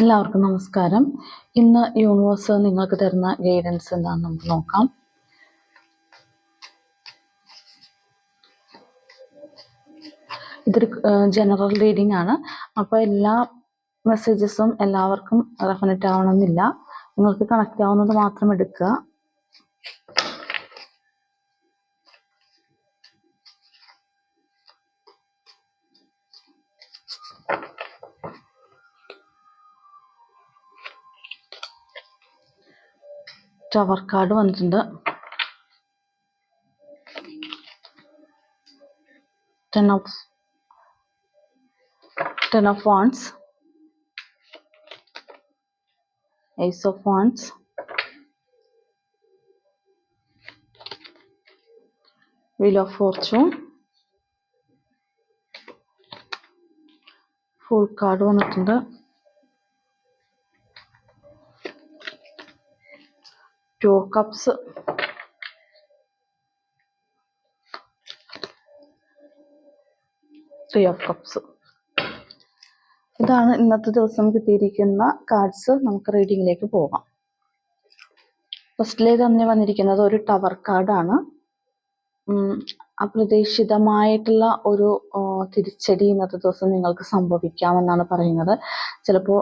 എല്ലാവർക്കും നമസ്കാരം. ഇന്ന് യൂണിവേഴ്സ് നിങ്ങൾക്ക് തരുന്ന ഗൈഡൻസ് എന്താണെന്ന് നമുക്ക് നോക്കാം. ഇതൊരു ജനറൽ റീഡിംഗ് ആണ്. അപ്പോൾ എല്ലാ മെസ്സേജസും എല്ലാവർക്കും റെസൊണേറ്റ് ആവണമെന്നില്ല. നിങ്ങൾക്ക് കണക്റ്റ് ആവുന്നത് മാത്രം എടുക്കുക. ടവർ കാർഡ് വന്നിട്ടുണ്ട്. 10 of wands, ace of wands, wheel of fortune, full card വന്നിട്ടുണ്ട്. Two of cups, Three of cups. ഇതാണ് ഇന്നത്തെ ദിവസം കിട്ടിയിരിക്കുന്ന കാർഡ്സ്. നമുക്ക് റീഡിങ്ങിലേക്ക് പോകാം. ഫസ്റ്റിലേക്ക് തന്നെ വന്നിരിക്കുന്നത് ഒരു ടവർ കാർഡാണ്. അപ്രതീക്ഷിതമായിട്ടുള്ള ഒരു തിരിച്ചടി ഇന്നത്തെ ദിവസം നിങ്ങൾക്ക് സംഭവിക്കാമെന്നാണ് പറയുന്നത്. ചിലപ്പോൾ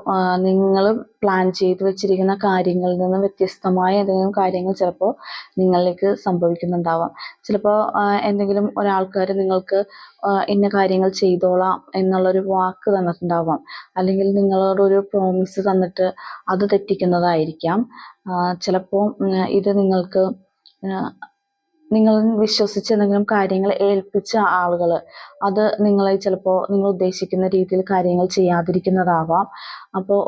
നിങ്ങൾ പ്ലാൻ ചെയ്ത് വെച്ചിരിക്കുന്ന കാര്യങ്ങളിൽ നിന്ന് വ്യത്യസ്തമായ എന്തെങ്കിലും കാര്യങ്ങൾ ചിലപ്പോൾ നിങ്ങളിലേക്ക് സംഭവിക്കുന്നുണ്ടാവാം. ചിലപ്പോൾ എന്തെങ്കിലും ഒരാൾക്കാർ നിങ്ങൾക്ക് ഇന്ന കാര്യങ്ങൾ ചെയ്തോളാം എന്നുള്ളൊരു വാക്ക് തന്നിട്ടുണ്ടാവാം. അല്ലെങ്കിൽ നിങ്ങളോടൊരു പ്രോമിസ് തന്നിട്ട് അത് തെറ്റിക്കുന്നതായിരിക്കാം. ചിലപ്പോൾ ഇത് നിങ്ങൾക്ക് നിങ്ങൾ വിശ്വസിച്ച് എന്തെങ്കിലും കാര്യങ്ങൾ ഏൽപ്പിച്ച ആളുകൾ അത് നിങ്ങളെ ചിലപ്പോൾ നിങ്ങൾ ഉദ്ദേശിക്കുന്ന രീതിയിൽ കാര്യങ്ങൾ ചെയ്യാതിരിക്കുന്നതാവാം. അപ്പോൾ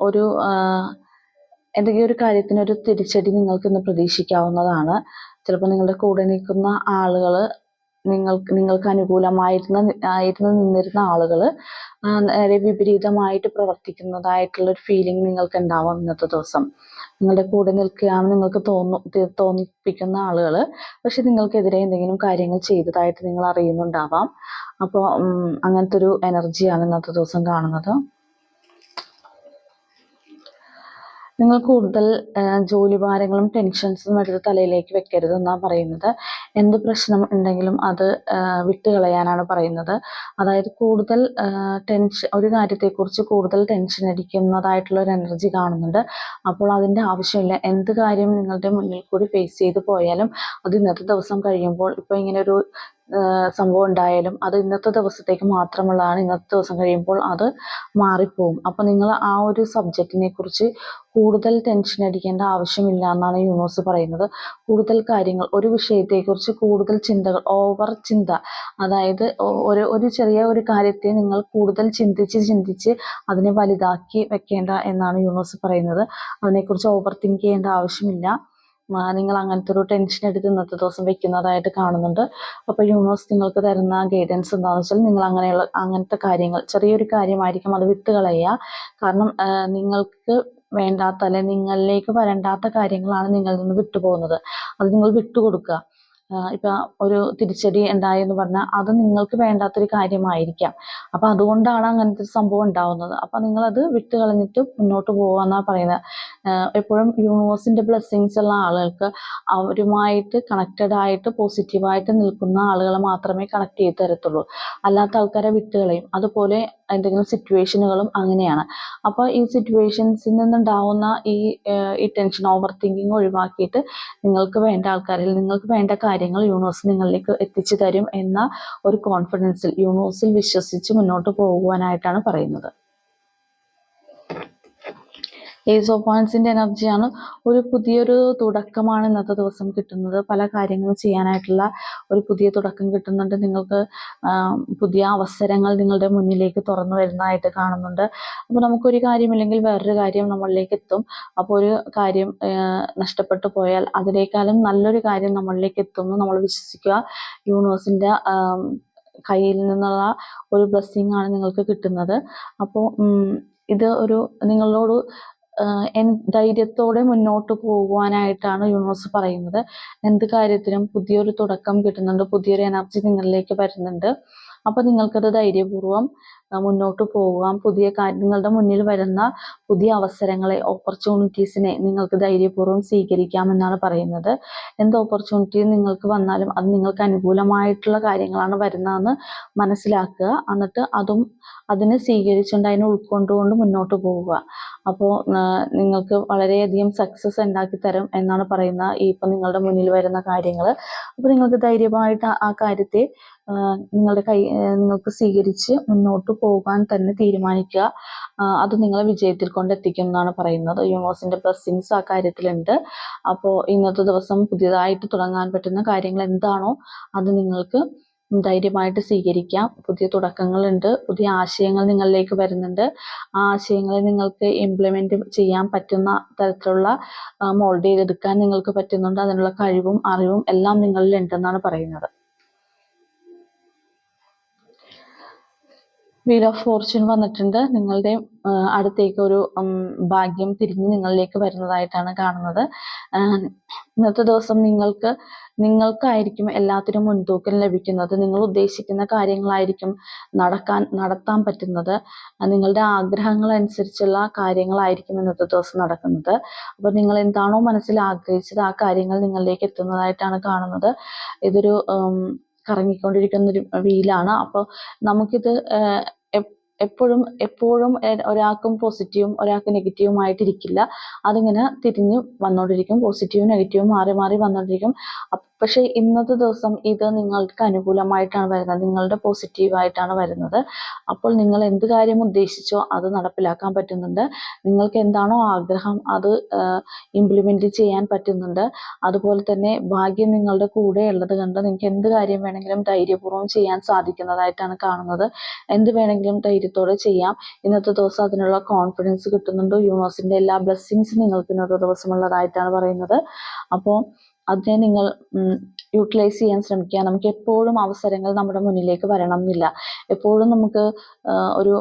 എന്തെങ്കിലും ഒരു കാര്യത്തിനൊരു തിരിച്ചടി നിങ്ങൾക്ക് ഇന്ന് പ്രതീക്ഷിക്കാവുന്നതാണ്. ചിലപ്പോൾ നിങ്ങളുടെ കൂടെ നിൽക്കുന്ന ആളുകൾ നിങ്ങൾക്ക് അനുകൂലമായിരുന്നു നിന്നിരുന്ന ആളുകൾ നേരെ വിപരീതമായിട്ട് പ്രവർത്തിക്കുന്നതായിട്ടുള്ളൊരു ഫീലിംഗ് നിങ്ങൾക്ക് ഉണ്ടാവാം ഇന്നത്തെ ദിവസം. നിങ്ങളുടെ കൂടെ നിൽക്കുകയാണ് നിങ്ങൾക്ക് തോന്നിപ്പിക്കുന്ന ആളുകൾ പക്ഷെ നിങ്ങൾക്കെതിരെ എന്തെങ്കിലും കാര്യങ്ങൾ ചെയ്തതായിട്ട് നിങ്ങൾ അറിയുന്നുണ്ടാവാം. അപ്പോൾ അങ്ങനത്തെ ഒരു എനർജിയാണ് ഇന്നത്തെ ദിവസം കാണുന്നത്. നിങ്ങൾ കൂടുതൽ ജോലിഭാരങ്ങളും ടെൻഷൻസും എടുത്ത് തലയിലേക്ക് വെക്കരുത് എന്നാണ് പറയുന്നത്. എന്ത് പ്രശ്നം ഉണ്ടെങ്കിലും അത് വിട്ടുകളയാനാണ് പറയുന്നത്. അതായത് കൂടുതൽ ഒരു കാര്യത്തെക്കുറിച്ച് കൂടുതൽ ടെൻഷൻ അടിക്കുന്നതായിട്ടുള്ള ഒരു എനർജി കാണുന്നുണ്ട്. അപ്പോൾ അതിൻ്റെ ആവശ്യമില്ല. എന്ത് കാര്യം നിങ്ങളുടെ മുന്നിൽ കൂടി ഫേസ് ചെയ്ത് പോയാലും അത് ഇന്നത്തെ ദിവസം കഴിയുമ്പോൾ ഇപ്പോൾ ഇങ്ങനെ ഒരു സംഭവം ഉണ്ടായാലും അത് ഇന്നത്തെ ദിവസത്തേക്ക് മാത്രമുള്ളതാണ്. ഇന്നത്തെ ദിവസം കഴിയുമ്പോൾ അത് മാറിപ്പോകും. അപ്പോൾ നിങ്ങൾ ആ ഒരു സബ്ജക്റ്റിനെ കുറിച്ച് കൂടുതൽ ടെൻഷൻ അടിക്കേണ്ട ആവശ്യമില്ല എന്നാണ് യൂണിവേഴ്സ് പറയുന്നത്. കൂടുതൽ കാര്യങ്ങൾ ഒരു വിഷയത്തെക്കുറിച്ച് കൂടുതൽ ചിന്തകൾ, ഓവർ ചിന്ത, അതായത് ഒരു ചെറിയ ഒരു കാര്യത്തെ നിങ്ങൾ കൂടുതൽ ചിന്തിച്ച് അതിനെ വലുതാക്കി വെക്കേണ്ട എന്നാണ് യൂണിവേഴ്സ് പറയുന്നത്. അതിനെക്കുറിച്ച് ഓവർ തിങ്ക് ചെയ്യേണ്ട ആവശ്യമില്ല. നിങ്ങൾ അങ്ങനത്തെ ഒരു ടെൻഷൻ എടുത്ത് ഇന്നത്തെ ദിവസം വെക്കുന്നതായിട്ട് കാണുന്നുണ്ട്. അപ്പോൾ യൂണിവേഴ്സ് നിങ്ങൾക്ക് തരുന്ന ഗൈഡൻസ് എന്താണെന്ന് വെച്ചാൽ നിങ്ങൾ അങ്ങനത്തെ കാര്യങ്ങൾ, ചെറിയൊരു കാര്യമായിരിക്കും, അത് വിട്ടുകളയുക. കാരണം നിങ്ങൾക്ക് വേണ്ടാത്ത അല്ലെ നിങ്ങളിലേക്ക് വരണ്ടാത്ത കാര്യങ്ങളാണ് നിങ്ങളിൽ നിന്ന് വിട്ടുപോകുന്നത്. അത് നിങ്ങൾ വിട്ടുകൊടുക്കുക. ഇപ്പം ഒരു തിരിച്ചടി ഉണ്ടായെന്ന് പറഞ്ഞാൽ അത് നിങ്ങൾക്ക് വേണ്ടാത്തൊരു കാര്യമായിരിക്കാം. അപ്പം അതുകൊണ്ടാണ് അങ്ങനത്തെ സംഭവം ഉണ്ടാവുന്നത്. അപ്പം നിങ്ങളത് വിട്ട് കളഞ്ഞിട്ട് മുന്നോട്ട് പോകാമെന്നാണ് പറയുന്നത്. എപ്പോഴും യൂണിവേഴ്സിൻ്റെ ബ്ലെസ്സിങ്സ് ഉള്ള ആളുകൾക്ക് അവരുമായിട്ട് കണക്റ്റഡ് ആയിട്ട് പോസിറ്റീവായിട്ട് നിൽക്കുന്ന ആളുകളെ മാത്രമേ കണക്ട് ചെയ്ത് തരത്തുള്ളൂ. അല്ലാത്ത ആൾക്കാരെ വിട്ടുകളയും. അതുപോലെ എന്തെങ്കിലും സിറ്റുവേഷനുകളും അങ്ങനെയാണ്. അപ്പോൾ ഈ സിറ്റുവേഷൻസിൽ നിന്നുണ്ടാവുന്ന ഈ ടെൻഷൻ, ഓവർ തിങ്കിങ് ഒഴിവാക്കിയിട്ട് നിങ്ങൾക്ക് വേണ്ട ആൾക്കാരിൽ നിങ്ങൾക്ക് വേണ്ട കാര്യങ്ങൾ യൂണിവേഴ്സ് നിങ്ങളിലേക്ക് എത്തിച്ചു തരും എന്ന ഒരു കോൺഫിഡൻസിൽ, യൂണിവേഴ്സിൽ വിശ്വസിച്ച് മുന്നോട്ട് പോകുവാനായിട്ടാണ് പറയുന്നത്. ഏസ് ഓഫ് വാൻസിൻ്റെ എനർജിയാണ്. ഒരു പുതിയൊരു തുടക്കമാണ് ഇന്നത്തെ ദിവസം കിട്ടുന്നത്. പല കാര്യങ്ങളും ചെയ്യാനായിട്ടുള്ള ഒരു പുതിയ തുടക്കം കിട്ടുന്നുണ്ട്. നിങ്ങൾക്ക് പുതിയ അവസരങ്ങൾ നിങ്ങളുടെ മുന്നിലേക്ക് തുറന്നു വരുന്നതായിട്ട് കാണുന്നുണ്ട്. അപ്പോൾ നമുക്കൊരു കാര്യമില്ലെങ്കിൽ വേറൊരു കാര്യം നമ്മളിലേക്ക് എത്തും. അപ്പോൾ ഒരു കാര്യം നഷ്ടപ്പെട്ടു പോയാൽ അതിനേക്കാളും നല്ലൊരു കാര്യം നമ്മളിലേക്ക് എത്തുമെന്ന് നമ്മൾ വിശ്വസിക്കുക. യൂണിവേഴ്സിൻ്റെ കയ്യിൽ നിന്നുള്ള ഒരു ബ്ലെസ്സിങ് ആണ് നിങ്ങൾക്ക് കിട്ടുന്നത്. അപ്പോൾ ഇത് നിങ്ങളോട് ധൈര്യത്തോടെ മുന്നോട്ട് പോകുവാനായിട്ടാണ് യൂണിവേഴ്സ് പറയുന്നത്. എന്ത് കാര്യത്തിനും പുതിയൊരു തുടക്കം കിട്ടുന്നുണ്ട്, പുതിയൊരു എനർജി നിങ്ങളിലേക്ക് വരുന്നുണ്ട്. അപ്പോൾ നിങ്ങൾക്കത് ധൈര്യപൂർവ്വം മുന്നോട്ട് പോകാം. നിങ്ങളുടെ മുന്നിൽ വരുന്ന പുതിയ അവസരങ്ങളെ, ഓപ്പർച്യൂണിറ്റീസിനെ നിങ്ങൾക്ക് ധൈര്യപൂർവ്വം സ്വീകരിക്കാമെന്നാണ് പറയുന്നത്. എന്ത് ഓപ്പർച്യൂണിറ്റി നിങ്ങൾക്ക് വന്നാലും അത് നിങ്ങൾക്ക് അനുകൂലമായിട്ടുള്ള കാര്യങ്ങളാണ് വരുന്നതെന്ന് മനസ്സിലാക്കുക. എന്നിട്ട് അതിനെ സ്വീകരിച്ചുകൊണ്ട് അതിനെ ഉൾക്കൊണ്ടുകൊണ്ട് മുന്നോട്ട് പോവുക. അപ്പോൾ നിങ്ങൾക്ക് വളരെയധികം സക്സസ് ഉണ്ടാക്കി തരും എന്നാണ് പറയുന്നത് ഇപ്പം നിങ്ങളുടെ മുന്നിൽ വരുന്ന കാര്യങ്ങൾ. അപ്പോൾ നിങ്ങൾക്ക് ധൈര്യമായിട്ട് ആ കാര്യത്തെ നിങ്ങൾക്ക് സ്വീകരിച്ച് മുന്നോട്ട് പോകാൻ തന്നെ തീരുമാനിക്കുക. അത് നിങ്ങളെ വിജയത്തിൽ കൊണ്ടെത്തിക്കും എന്നാണ് പറയുന്നത്. യൂണിവേഴ്സിൻ്റെ ബ്ലെസ്സിങ്സ് ആ കാര്യത്തിലുണ്ട്. അപ്പോൾ ഇന്നത്തെ ദിവസം പുതിയതായിട്ട് തുടങ്ങാൻ പറ്റുന്ന കാര്യങ്ങൾ എന്താണോ അത് നിങ്ങൾക്ക് ധൈര്യമായിട്ട് സ്വീകരിക്കാം. പുതിയ തുടക്കങ്ങളുണ്ട്, പുതിയ ആശയങ്ങൾ നിങ്ങളിലേക്ക് വരുന്നുണ്ട്. ആ ആശയങ്ങളെ നിങ്ങൾക്ക് ഇംപ്ലിമെൻറ്റ് ചെയ്യാൻ പറ്റുന്ന തരത്തിലുള്ള മോൾഡ് ചെയ്തെടുക്കാൻ നിങ്ങൾക്ക് പറ്റുന്നുണ്ട്. അതിനുള്ള കഴിവും അറിവും എല്ലാം നിങ്ങളിൽ ഉണ്ടെന്നാണ് പറയുന്നത്. വീൽ ഓഫ് ഫോർച്യൂൺ വന്നിട്ടുണ്ട്. നിങ്ങളുടെ അടുത്തേക്ക് ഒരു ഭാഗ്യം തിരിഞ്ഞ് നിങ്ങളിലേക്ക് വരുന്നതായിട്ടാണ് കാണുന്നത്. ഇന്നത്തെ ദിവസം നിങ്ങൾക്കായിരിക്കും എല്ലാത്തിനും മുൻതൂക്കം ലഭിക്കുന്നത്. നിങ്ങൾ ഉദ്ദേശിക്കുന്ന കാര്യങ്ങളായിരിക്കും നടത്താൻ പറ്റുന്നത്. നിങ്ങളുടെ ആഗ്രഹങ്ങളനുസരിച്ചുള്ള കാര്യങ്ങളായിരിക്കും ഇന്നത്തെ ദിവസം നടക്കുന്നത്. അപ്പോൾ നിങ്ങൾ എന്താണോ മനസ്സിൽ ആഗ്രഹിച്ചത് ആ കാര്യങ്ങൾ നിങ്ങളിലേക്ക് എത്തുന്നതായിട്ടാണ് കാണുന്നത്. ഇതൊരു കറങ്ങിക്കൊണ്ടിരിക്കുന്നൊരു വീലാണ്. അപ്പോൾ നമുക്കിത് എപ്പോഴും ഒരാൾക്കും പോസിറ്റീവും ഒരാൾക്ക് നെഗറ്റീവുമായിട്ടിരിക്കില്ല. അതിങ്ങനെ തിരിഞ്ഞ് വന്നുകൊണ്ടിരിക്കും. പോസിറ്റീവും നെഗറ്റീവും മാറി മാറി വന്നുകൊണ്ടിരിക്കും. പക്ഷേ ഇന്നത്തെ ദിവസം ഇത് നിങ്ങൾക്ക് അനുകൂലമായിട്ടാണ് വരുന്നത്, നിങ്ങളുടെ പോസിറ്റീവായിട്ടാണ് വരുന്നത്. അപ്പോൾ നിങ്ങൾ എന്ത് കാര്യം ഉദ്ദേശിച്ചോ അത് നടപ്പിലാക്കാൻ പറ്റുന്നുണ്ട്. നിങ്ങൾക്ക് എന്താണോ ആഗ്രഹം അത് ഇംപ്ലിമെൻറ്റ് ചെയ്യാൻ പറ്റുന്നുണ്ട്. അതുപോലെ തന്നെ ഭാഗ്യം നിങ്ങളുടെ കൂടെ ഉള്ളത് കണ്ട് നിങ്ങൾക്ക് എന്ത് കാര്യം വേണമെങ്കിലും ധൈര്യപൂർവ്വം ചെയ്യാൻ സാധിക്കുന്നതായിട്ടാണ് കാണുന്നത്. എന്ത് വേണമെങ്കിലും ധൈര്യത്തോടെ ചെയ്യാം. ഇന്നത്തെ ദിവസം അതിനുള്ള കോൺഫിഡൻസ് കിട്ടുന്നുണ്ട്. യൂണിവേഴ്സിൻ്റെ എല്ലാ ബ്ലെസ്സിങ്സും നിങ്ങൾക്ക് ഇന്നത്തെ ദിവസമുള്ളതായിട്ടാണ് പറയുന്നത്. അപ്പോൾ അതിനെ നിങ്ങൾ യൂട്ടിലൈസ് ചെയ്യാൻ ശ്രമിക്കുക. നമുക്ക് എപ്പോഴും അവസരങ്ങൾ നമ്മുടെ മുന്നിലേക്ക് വരണം എന്നില്ല. എപ്പോഴും നമുക്ക് ഒരു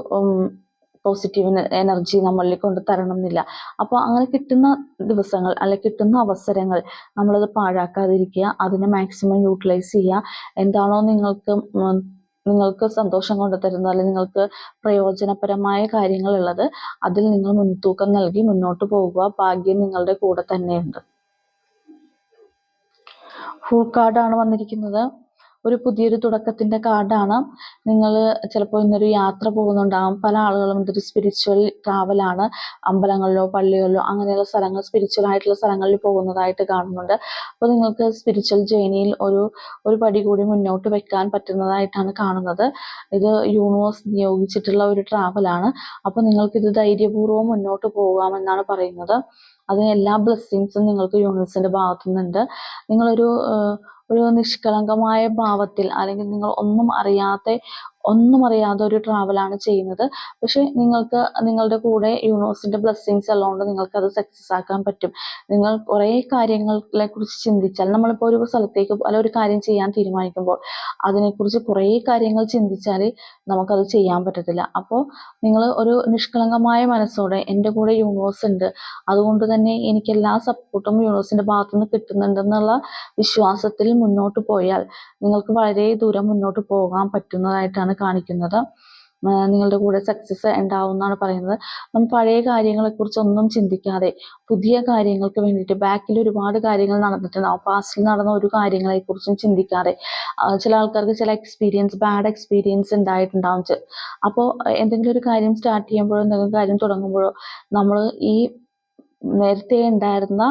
പോസിറ്റീവ് എനർജി നമ്മളിൽ കൊണ്ട് തരണം എന്നില്ല. അപ്പോൾ അങ്ങനെ കിട്ടുന്ന ദിവസങ്ങൾ അല്ലെങ്കിൽ കിട്ടുന്ന അവസരങ്ങൾ നമ്മളത് പാഴാക്കാതിരിക്കുക. അതിനെ മാക്സിമം യൂട്ടിലൈസ് ചെയ്യുക. എന്താണോ നിങ്ങൾക്ക് സന്തോഷം കൊണ്ടുതരുന്നത് അല്ലെങ്കിൽ നിങ്ങൾക്ക് പ്രയോജനപരമായ കാര്യങ്ങളുള്ളത് അതിൽ നിങ്ങൾ മുൻതൂക്കം നൽകി മുന്നോട്ട് പോകുക. ഭാഗ്യം നിങ്ങളുടെ കൂടെ തന്നെയുണ്ട്. ഫുൾ കാർഡാണ് വന്നിരിക്കുന്നത്. ഒരു പുതിയൊരു തുടക്കത്തിൻ്റെ കാർഡാണ്. നിങ്ങൾ ചിലപ്പോൾ ഇന്നൊരു യാത്ര പോകുന്നുണ്ടാകും. പല ആളുകളും ഇതൊരു സ്പിരിച്വൽ ട്രാവലാണ്. അമ്പലങ്ങളിലോ പള്ളികളിലോ അങ്ങനെയുള്ള സ്ഥലങ്ങൾ, സ്പിരിച്വൽ ആയിട്ടുള്ള സ്ഥലങ്ങളിൽ പോകുന്നതായിട്ട് കാണുന്നുണ്ട്. അപ്പോൾ നിങ്ങൾക്ക് സ്പിരിച്വൽ ജേർണിയിൽ ഒരു പടി കൂടി മുന്നോട്ട് വെക്കാൻ പറ്റുന്നതായിട്ടാണ് കാണുന്നത്. ഇത് യൂണിവേഴ്സ് നിയോഗിച്ചിട്ടുള്ള ഒരു ട്രാവലാണ്. അപ്പോൾ നിങ്ങൾക്കിത് ധൈര്യപൂർവ്വം മുന്നോട്ട് പോകാമെന്നാണ് പറയുന്നത്. അതിന് എല്ലാ ബ്ലെസ്സിങ്സും നിങ്ങൾക്ക് യൂണിവേഴ്സിൻ്റെ ഭാഗത്തു നിന്നുണ്ട്. നിങ്ങളൊരു നിഷ്കളങ്കമായ ഭാവത്തിൽ അല്ലെങ്കിൽ നിങ്ങൾ ഒന്നും അറിയാതെ ഒരു ട്രാവലാണ് ചെയ്യുന്നത്. പക്ഷെ നിങ്ങൾക്ക് നിങ്ങളുടെ കൂടെ യൂണിവേഴ്സിൻ്റെ ബ്ലെസ്സിങ്സ് ഉള്ളതുകൊണ്ട് നിങ്ങൾക്കത് സക്സസ് ആക്കാൻ പറ്റും. നിങ്ങൾ കുറേ കാര്യങ്ങളെ കുറിച്ച് ചിന്തിച്ചാൽ, നമ്മളിപ്പോൾ ഒരു സ്ഥലത്തേക്ക് അല്ല ഒരു കാര്യം ചെയ്യാൻ തീരുമാനിക്കുമ്പോൾ അതിനെക്കുറിച്ച് കുറേ കാര്യങ്ങൾ ചിന്തിച്ചാൽ നമുക്കത് ചെയ്യാൻ പറ്റത്തില്ല. അപ്പോൾ നിങ്ങൾ ഒരു നിഷ്കളങ്കമായ മനസ്സോടെ എൻ്റെ കൂടെ യൂണിവേഴ്സ് ഉണ്ട്, അതുകൊണ്ട് തന്നെ എനിക്ക് എല്ലാ സപ്പോർട്ടും യൂണിവേഴ്സിൻ്റെ ഭാഗത്തുനിന്ന് കിട്ടുന്നുണ്ടെന്നുള്ള വിശ്വാസത്തിൽ മുന്നോട്ട് പോയാൽ നിങ്ങൾക്ക് വളരെ ദൂരം മുന്നോട്ട് പോകാൻ പറ്റുന്നതായിട്ടാണ് കാണിക്കുന്നത്. നിങ്ങളുടെ കൂടെ സക്സസ് ഉണ്ടാവുമെന്നാണ് പറയുന്നത്. നമ്മൾ പഴയ കാര്യങ്ങളെക്കുറിച്ചൊന്നും ചിന്തിക്കാതെ പുതിയ കാര്യങ്ങൾക്ക് വേണ്ടിയിട്ട്, ബാക്കിൽ ഒരുപാട് കാര്യങ്ങൾ നടന്നിട്ടുണ്ടാവും, പാസ്റ്റിൽ നടന്ന ഒരു കാര്യങ്ങളെക്കുറിച്ചും ചിന്തിക്കാതെ, ചില ആൾക്കാർക്ക് ചില ബാഡ് എക്സ്പീരിയൻസ് ഉണ്ടായിട്ടുണ്ടാവും. അപ്പോൾ എന്തെങ്കിലും ഒരു കാര്യം സ്റ്റാർട്ട് ചെയ്യുമ്പോഴോ എന്തെങ്കിലും കാര്യം തുടങ്ങുമ്പോഴോ നമ്മൾ ഈ നേരത്തെ ഉണ്ടായിരുന്ന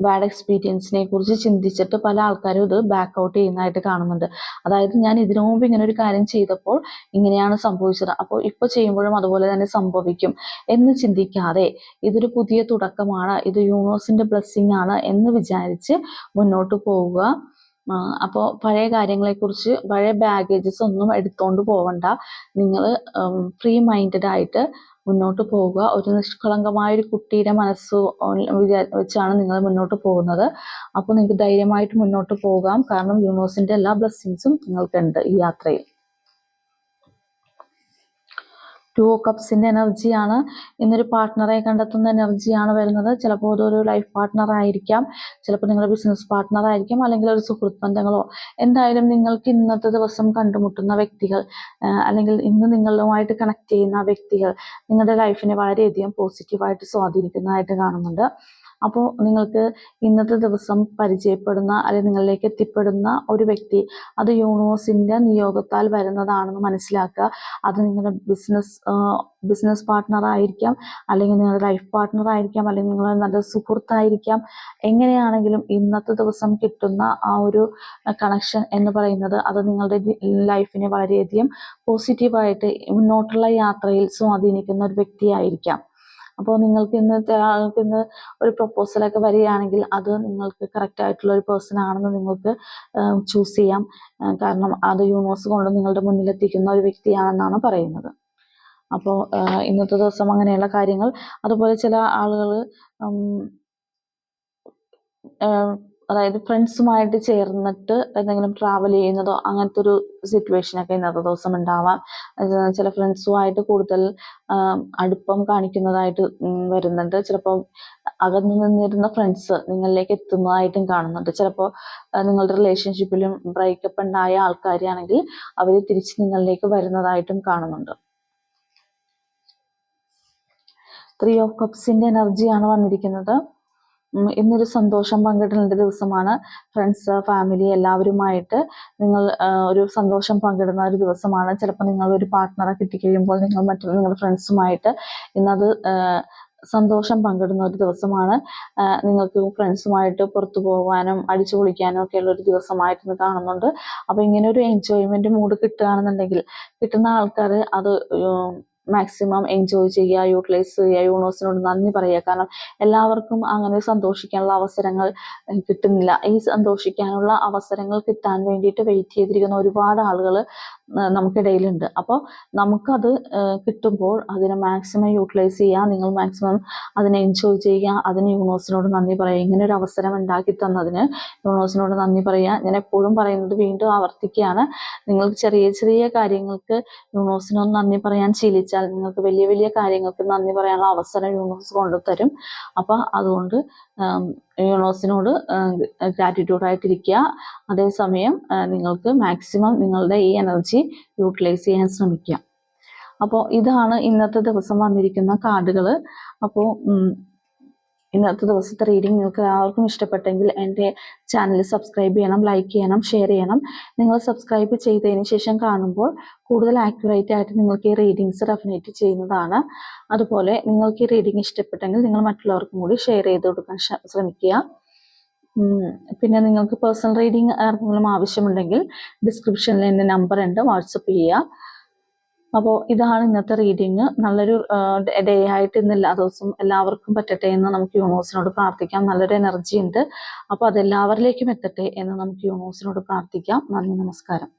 ബാഡ് എക്സ്പീരിയൻസിനെ കുറിച്ച് ചിന്തിച്ചിട്ട് പല ആൾക്കാരും ഇത് ബാക്ക് ഔട്ട് ചെയ്യുന്നതായിട്ട് കാണുന്നുണ്ട്. അതായത് ഞാൻ ഇതിനു മുമ്പ് ഇങ്ങനെ ഒരു കാര്യം ചെയ്തപ്പോൾ ഇങ്ങനെയാണ് സംഭവിച്ചത്, അപ്പോൾ ഇപ്പോൾ ചെയ്യുമ്പോഴും അതുപോലെ തന്നെ സംഭവിക്കും എന്ന് ചിന്തിക്കാതെ ഇതൊരു പുതിയ തുടക്കമാണ്, ഇത് യൂണിവേഴ്സിൻ്റെ ബ്ലെസ്സിങ് ആണ് എന്ന് വിചാരിച്ച് മുന്നോട്ട് പോവുക. അപ്പോൾ പഴയ കാര്യങ്ങളെക്കുറിച്ച്, പഴയ ബാഗേജസ് ഒന്നും എടുത്തുകൊണ്ട് പോവണ്ട. നിങ്ങൾ ഫ്രീ മൈൻഡഡ് ആയിട്ട് മുന്നോട്ട് പോവുക. ഒരു നിഷ്കളങ്കമായൊരു കുട്ടിയുടെ മനസ്സ് വെച്ചാണ് നിങ്ങൾ മുന്നോട്ട് പോകുന്നത്. അപ്പോൾ നിങ്ങൾക്ക് ധൈര്യമായിട്ട് മുന്നോട്ട് പോകാം. കാരണം യൂണിവേഴ്സിൻ്റെ എല്ലാ ബ്ലെസ്സിങ്സും നിങ്ങൾക്കുണ്ട് ഈ യാത്രയിൽ. ടു കപ്സിന്റെ എനർജിയാണ്. ഇന്നൊരു പാർട്ട്ണറെ കണ്ടെത്തുന്ന എനർജിയാണ് വരുന്നത്. ചിലപ്പോൾ അതൊരു ലൈഫ് പാർട്ട്ണർ ആയിരിക്കാം, ചിലപ്പോൾ നിങ്ങളുടെ ബിസിനസ് പാർട്ട്ണർ ആയിരിക്കാം, അല്ലെങ്കിൽ ഒരു സുഹൃത്ത് ബന്ധങ്ങളോ. എന്തായാലും നിങ്ങൾക്ക് ഇന്നത്തെ ദിവസം കണ്ടുമുട്ടുന്ന വ്യക്തികൾ, അല്ലെങ്കിൽ ഇന്ന് നിങ്ങളുമായിട്ട് കണക്ട് ചെയ്യുന്ന വ്യക്തികൾ നിങ്ങളുടെ ലൈഫിനെ വളരെയധികം പോസിറ്റീവായിട്ട് സ്വാധീനിക്കുന്നതായിട്ട് കാണുന്നുണ്ട്. അപ്പോൾ നിങ്ങൾക്ക് ഇന്നത്തെ ദിവസം പരിചയപ്പെടുന്ന അല്ലെങ്കിൽ നിങ്ങളിലേക്ക് എത്തിപ്പെടുന്ന ഒരു വ്യക്തി അത് യൂണിവേഴ്സിന്റെ നിയോഗത്താൽ വരുന്നതാണെന്ന് മനസ്സിലാക്കുക. അത് നിങ്ങളുടെ ബിസിനസ് പാർട്ട്ണർ ആയിരിക്കാം, അല്ലെങ്കിൽ നിങ്ങളുടെ ലൈഫ് പാർട്ട്ണർ ആയിരിക്കാം, അല്ലെങ്കിൽ നിങ്ങളുടെ നല്ല സുഹൃത്തായിരിക്കാം. എങ്ങനെയാണെങ്കിലും ഇന്നത്തെ ദിവസം കിട്ടുന്ന ആ ഒരു കണക്ഷൻ എന്ന് പറയുന്നത് അത് നിങ്ങളുടെ ലൈഫിനെ വളരെയധികം പോസിറ്റീവായിട്ട് മുന്നോട്ടുള്ള യാത്രയിൽ സ്വാധീനിക്കുന്ന ഒരു വ്യക്തിയായിരിക്കാം. അപ്പോൾ നിങ്ങൾക്ക് ഇന്ന് ഒരു പ്രൊപ്പോസലൊക്കെ വരികയാണെങ്കിൽ അത് നിങ്ങൾക്ക് കറക്റ്റ് ആയിട്ടുള്ള ഒരു പേഴ്സൺ ആണെന്ന് നിങ്ങൾക്ക് ചൂസ് ചെയ്യാം. കാരണം അത് യൂണിവേഴ്സ് കൊണ്ട് നിങ്ങളുടെ മുന്നിലെത്തിക്കുന്ന ഒരു വ്യക്തിയാണെന്നാണ് പറയുന്നത്. അപ്പോൾ ഇന്നത്തെ ദിവസം അങ്ങനെയുള്ള കാര്യങ്ങൾ. അതുപോലെ ചില ആളുകൾ അതായത് ഫ്രണ്ട്സുമായിട്ട് ചേർന്നിട്ട് എന്തെങ്കിലും ട്രാവൽ ചെയ്യുന്നതോ അങ്ങനത്തെ ഒരു സിറ്റുവേഷനൊക്കെ ഇന്നത്തെ ദിവസം ഉണ്ടാവാം. ചില ഫ്രണ്ട്സുമായിട്ട് കൂടുതൽ അടുപ്പം കാണിക്കുന്നതായിട്ട് വരുന്നുണ്ട്. ചിലപ്പോൾ അകന്നു നിന്നിരുന്ന ഫ്രണ്ട്സ് നിങ്ങളിലേക്ക് എത്തുന്നതായിട്ടും കാണുന്നുണ്ട്. ചിലപ്പോൾ നിങ്ങളുടെ റിലേഷൻഷിപ്പിലും ബ്രേക്കപ്പ് ഉണ്ടായ ആൾക്കാരാണെങ്കിൽ അവർ തിരിച്ച് നിങ്ങളിലേക്ക് വരുന്നതായിട്ടും കാണുന്നുണ്ട്. 3 ഓഫ് കപ്സിന്റെ എനർജിയാണ് വന്നിരിക്കുന്നത്. ഇന്നൊരു സന്തോഷം പങ്കിടേണ്ട ദിവസമാണ്. ഫ്രണ്ട്സ്, ഫാമിലി എല്ലാവരുമായിട്ട് നിങ്ങൾ ഒരു സന്തോഷം പങ്കിടുന്ന ഒരു ദിവസമാണ്. ചിലപ്പോൾ നിങ്ങൾ ഒരു പാർട്ട്ണറെ കിട്ടിക്കഴിയുമ്പോൾ നിങ്ങൾ നിങ്ങളുടെ ഫ്രണ്ട്സുമായിട്ട് ഇന്നത് സന്തോഷം പങ്കിടുന്ന ഒരു ദിവസമാണ്. നിങ്ങൾക്ക് ഫ്രണ്ട്സുമായിട്ട് പുറത്തു പോകാനും അടിച്ചു പൊളിക്കാനും ഒക്കെയുള്ള ഒരു ദിവസമായിട്ട് ഇന്ന് കാണുന്നുണ്ട്. അപ്പോൾ ഇങ്ങനെ ഒരു എൻജോയ്മെന്റ് മൂഡ് കിട്ടുകയാണെന്നുണ്ടെങ്കിൽ കിട്ടുന്ന ആൾക്കാർ അത് മാക്സിമം എൻജോയ് ചെയ്യുക, യൂട്ടിലൈസ് ചെയ്യുക, യൂണിവേഴ്സിനോട് നന്ദി പറയുക. കാരണം എല്ലാവർക്കും അങ്ങനെ സന്തോഷിക്കാനുള്ള അവസരങ്ങൾ കിട്ടുന്നില്ല. ഈ സന്തോഷിക്കാനുള്ള അവസരങ്ങൾ കിട്ടാൻ വേണ്ടിയിട്ട് വെയിറ്റ് ചെയ്തിരിക്കുന്ന ഒരുപാട് ആളുകൾ നമുക്കിടയിലുണ്ട്. അപ്പോൾ നമുക്കത് കിട്ടുമ്പോൾ അതിനെ മാക്സിമം യൂട്ടിലൈസ് ചെയ്യുക, നിങ്ങൾ മാക്സിമം അതിനെ എൻജോയ് ചെയ്യുക, അതിന് യൂണിവേഴ്സിനോട് നന്ദി പറയുക. ഇങ്ങനെ ഒരു അവസരം ഉണ്ടാക്കി തന്നതിന് യൂണിവേഴ്സിനോട് നന്ദി പറയുക. ഞാൻ എപ്പോഴും പറയുന്നത് വീണ്ടും ആവർത്തിക്കുകയാണ്, നിങ്ങൾക്ക് ചെറിയ ചെറിയ കാര്യങ്ങൾക്ക് യൂണിവേഴ്സിനോട് നന്ദി പറയാൻ ശീലിച്ചാൽ നിങ്ങൾക്ക് വലിയ വലിയ കാര്യങ്ങൾക്ക് നന്ദി പറയാനുള്ള അവസരം യൂണിവേഴ്സ് കൊണ്ടുതരും. അപ്പോൾ അതുകൊണ്ട് യൂണിവേഴ്സിനോട് ഗ്രാറ്റിറ്റ്യൂഡായിട്ടിരിക്കുക. അതേസമയം നിങ്ങൾക്ക് മാക്സിമം നിങ്ങളുടെ ഈ എനർജി യൂട്ടിലൈസ് ചെയ്യാൻ ശ്രമിക്കുക. അപ്പോൾ ഇതാണ് ഇന്നത്തെ ദിവസം വന്നിരിക്കുന്ന കാർഡുകൾ. അപ്പോൾ ഇന്നത്തെ ദിവസത്തെ റീഡിംഗ് നിങ്ങൾക്ക് എല്ലാവർക്കും ഇഷ്ടപ്പെട്ടെങ്കിൽ എൻ്റെ ചാനൽ സബ്സ്ക്രൈബ് ചെയ്യണം, ലൈക്ക് ചെയ്യണം, ഷെയർ ചെയ്യണം. നിങ്ങൾ സബ്സ്ക്രൈബ് ചെയ്തതിന് ശേഷം കാണുമ്പോൾ കൂടുതൽ ആക്യുറേറ്റ് ആയിട്ട് നിങ്ങൾക്ക് ഈ റീഡിങ്സ് ഡെഫിനേറ്റ് ചെയ്യുന്നതാണ്. അതുപോലെ നിങ്ങൾക്ക് ഈ റീഡിംഗ് ഇഷ്ടപ്പെട്ടെങ്കിൽ നിങ്ങൾ മറ്റുള്ളവർക്കും കൂടി ഷെയർ ചെയ്ത് കൊടുക്കാൻ ശ്രമിക്കുക. പിന്നെ നിങ്ങൾക്ക് പേഴ്സണൽ റീഡിംഗ് ആർക്കെങ്കിലും ആവശ്യമുണ്ടെങ്കിൽ ഡിസ്ക്രിപ്ഷനിൽ എൻ്റെ നമ്പർ ഉണ്ട്, വാട്സപ്പ് ചെയ്യുക. അപ്പോൾ ഇതാണ് ഇന്നത്തെ റീഡിങ്. നല്ലൊരു ഡേ ആയിട്ട് ഇന്ന് എല്ലാ ദിവസവും എല്ലാവർക്കും പറ്റട്ടെ എന്ന് നമുക്ക് യൂണിവേഴ്സിനോട് പ്രാർത്ഥിക്കാം. നല്ലൊരു എനർജി ഉണ്ട്. അപ്പോൾ അതെല്ലാവരിലേക്കും എത്തട്ടെ എന്ന് നമുക്ക് യൂണിവേഴ്സിനോട് പ്രാർത്ഥിക്കാം. നന്ദി, നമസ്കാരം.